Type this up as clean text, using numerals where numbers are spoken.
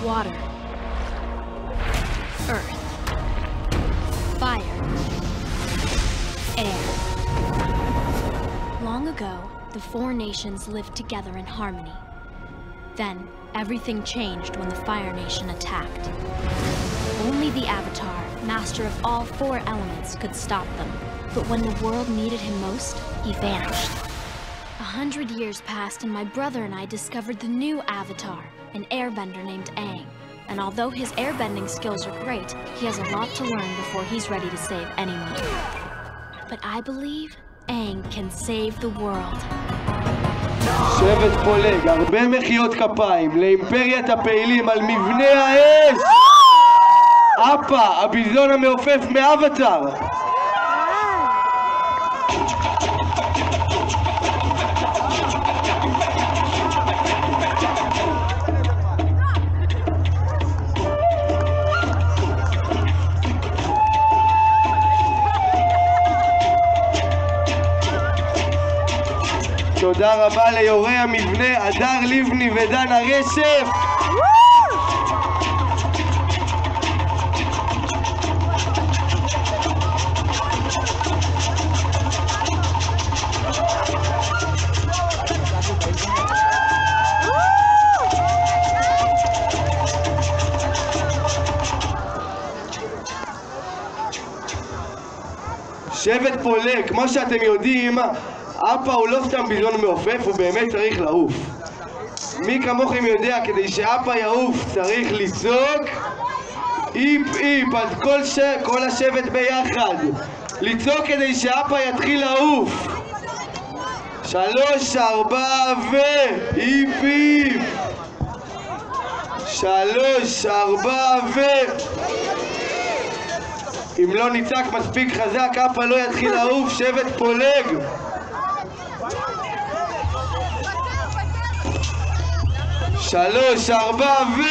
water, earth, fire, air. Long ago, the four nations lived together in harmony. Then, everything changed when the Fire Nation attacked. Only the Avatar, master of all four elements, could stop them. But when the world needed him most, he vanished. 100 years passed and my brother and I discovered the new Avatar, an airbender named Aang. And although his airbending skills are great, he has a lot to learn before he's ready to save anyone. But I believe Aang can save the world. שבט פולג, הרבה מחיאות כפיים לאימפריית הפעילים על מבנה האש! אפה, הביזון המעופף מאבטר! תודה רבה ליורי המבנה אדר לבני ודן הרשף. שבט פולג, כמו שאתם יודעים, אפה הוא לא סתם ביזון מעופף, הוא באמת צריך לעוף. מי כמוכם יודע, כדי שאפה יעוף צריך לצעוק איפ איפ, אז כל השבט ביחד לצעוק כדי שאפה יתחיל לעוף. 3, 4 ו... איפ איפ. 3, 4 ו... אם לא נצעק מספיק חזק, אפה לא יתחיל לעוף. שבט פולג, 3, 4 ו...